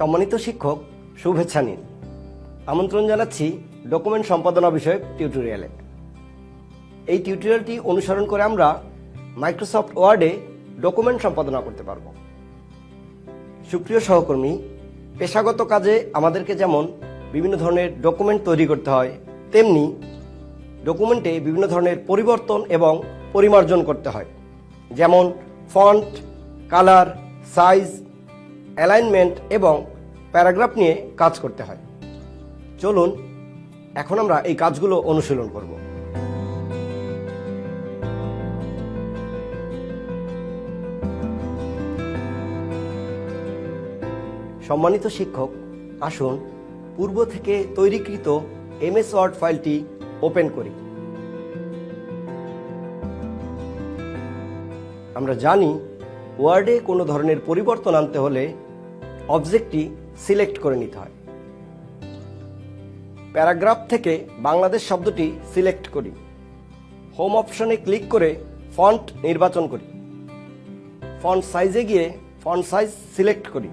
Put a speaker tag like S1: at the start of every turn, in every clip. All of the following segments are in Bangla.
S1: সম্মানিত শিক্ষক, শুভেচ্ছা নিন। আমন্ত্রণ জানাচ্ছি ডকুমেন্ট সম্পাদনা বিষয়ক টিউটোরিয়ালে। এই টিউটোরিয়ালটি অনুসরণ করে আমরা মাইক্রোসফট ওয়ার্ডে ডকুমেন্ট সম্পাদনা করতে পারব। সুপ্রিয় সহকর্মী, পেশাগত কাজে আমাদেরকে যেমন বিভিন্ন ধরনের ডকুমেন্ট তৈরি করতে হয়, তেমনি ডকুমেন্টে বিভিন্ন ধরনের পরিবর্তন এবং পরিমার্জন করতে হয়, যেমন ফন্ট, কালার, সাইজ, অ্যালাইনমেন্ট এবং প্যারাগ্রাফ নিয়ে কাজ করতে হয়। চলুন এখন আমরা এই কাজগুলো অনুশীলন করব। সম্মানিত শিক্ষক, আসুন পূর্ব থেকে তৈরিকৃত এমএস ওয়ার্ড ফাইলটি ওপেন করি। আমরা জানি ওয়ার্ডে কোনো ধরনের পরিবর্তন আনতে হলে অবজেক্টটি সিলেক্ট করে নিতে হয়। প্যারাগ্রাফ থেকে বাংলাদেশ শব্দটি সিলেক্ট করি। হোম অপশনে ক্লিক করে ফন্ট নির্বাচন করি। ফন্ট সাইজে গিয়ে ফন্ট সাইজ সিলেক্ট করি।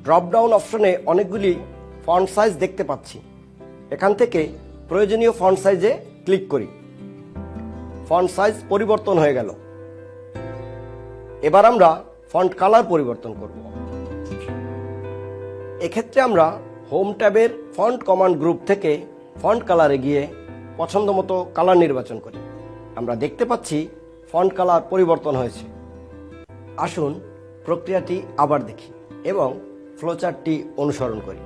S1: ড্রপডাউন অপশনে অনেকগুলি ফন্ট সাইজ দেখতে পাচ্ছি। এখান থেকে প্রয়োজনীয় ফন্ট সাইজে ক্লিক করি। ফন্ট সাইজ পরিবর্তন হয়ে গেল। এবার আমরা ফন্ট কালার পরিবর্তন করব। এক্ষেত্রে আমরা হোম ট্যাবের ফন্ট কমান্ড গ্রুপ থেকে ফন্ট কালারে গিয়ে পছন্দ মতো কালার নির্বাচন করি। আমরা দেখতে পাচ্ছি ফন্ট কালার পরিবর্তন হয়েছে। আসুন প্রক্রিয়াটি আবার দেখি এবং ফ্লোচার্টটি অনুসরণ করি।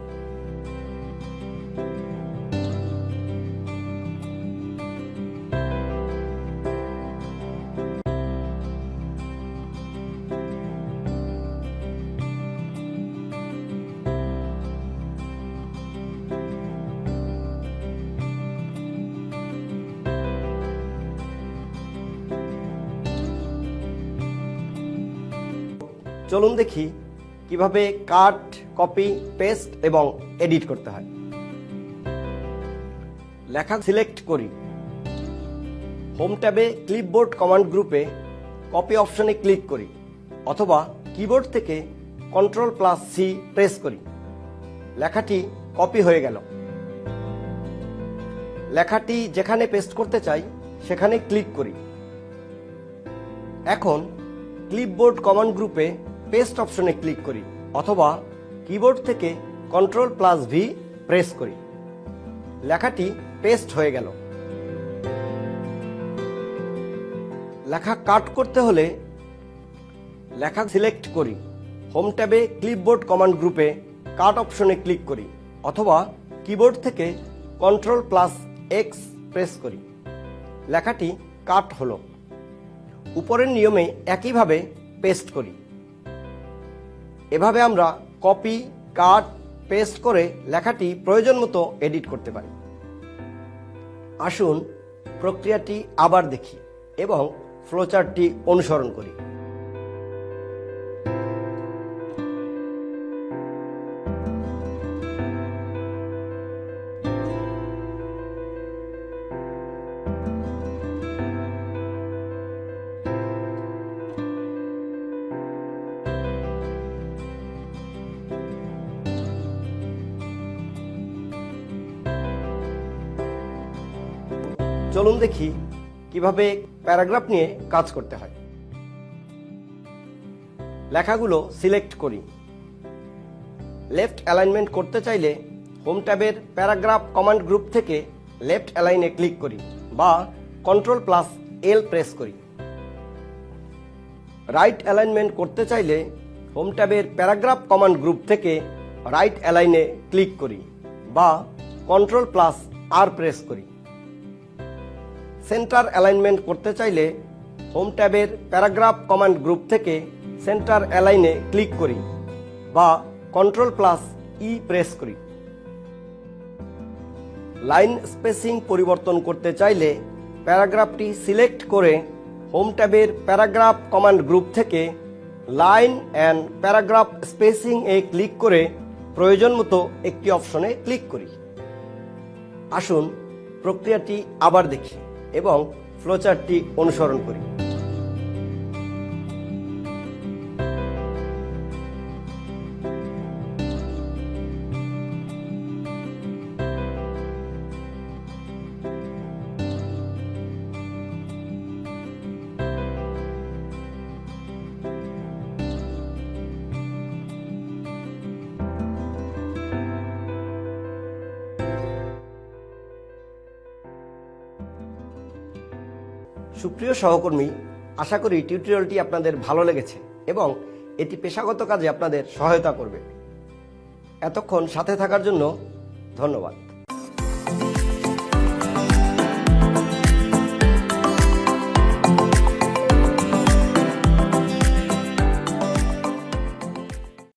S1: চলুন দেখি কিভাবে কাট, কপি, পেস্ট এবং এডিট করতে হয়। লেখা সিলেক্ট করি। হোম ট্যাবে ক্লিপবোর্ড কমান্ড গ্রুপে কপি অপশনে ক্লিক করি, অথবা কিবোর্ড থেকে Ctrl+C প্রেস করি। লেখাটি কপি হয়ে গেল। লেখাটি যেখানে পেস্ট করতে চাই সেখানে ক্লিক করি। এখন ক্লিপবোর্ড কমান্ড গ্রুপে পেস্ট অপশনে ক্লিক করি, অথবা কিবোর্ড থেকে Ctrl+V প্রেস করি। লেখাটি পেস্ট হয়ে গেল। লেখা কাট করতে হলে লেখা সিলেক্ট করি। হোম ট্যাবে ক্লিপবোর্ড কমান্ড গ্রুপে কাট অপশনে ক্লিক করি, অথবা কিবোর্ড থেকে Ctrl+X প্রেস করি। লেখাটি কাট হলো। উপরের নিয়মে একইভাবে পেস্ট করি। এভাবে আমরা কপি, কাট, পেস্ট করে লেখাটি প্রয়োজন মতো এডিট করতে পারি। আসুন প্রক্রিয়াটি আবার দেখি এবং ফ্লোচার্টটি অনুসরণ করি। চলুন দেখি কিভাবে প্যারাগ্রাফ নিয়ে কাজ করতে হয়। লেখাগুলো সিলেক্ট করি। লেফট অ্যালাইনমেন্ট করতে চাইলে হোম ট্যাবের প্যারাগ্রাফ কমান্ড গ্রুপ থেকে লেফট অ্যালাইনে ক্লিক করি বা Ctrl+L প্রেস করি। রাইট অ্যালাইনমেন্ট করতে চাইলে হোম ট্যাবের প্যারাগ্রাফ কমান্ড গ্রুপ থেকে রাইট অ্যালাইনে ক্লিক করি বা Ctrl+R প্রেস করি। সেন্টার অ্যালাইনমেন্ট করতে চাইলে হোম ট্যাবের প্যারাগ্রাফ কমান্ড গ্রুপ থেকে সেন্টার অ্যালাইনে ক্লিক করি বা Ctrl+E প্রেস করি। লাইন স্পেসিং পরিবর্তন করতে চাইলে প্যারাগ্রাফটি সিলেক্ট করে হোম ট্যাবের প্যারাগ্রাফ কমান্ড গ্রুপ থেকে line and paragraph spacing A click করে প্রয়োজন মতো একটি অপশনে ক্লিক করি। আসুন প্রক্রিয়াটি আবার দেখি এবং ফ্লোচার্টটি অনুসরণ করি। সুপ্রিয় সহকর্মী, আশা করি টিউটোরিয়ালটি আপনাদের ভালো লেগেছে এবং এটি পেশাগত কাজে আপনাদের সহায়তা করবে। এতক্ষণ সাথে থাকার জন্য ধন্যবাদ।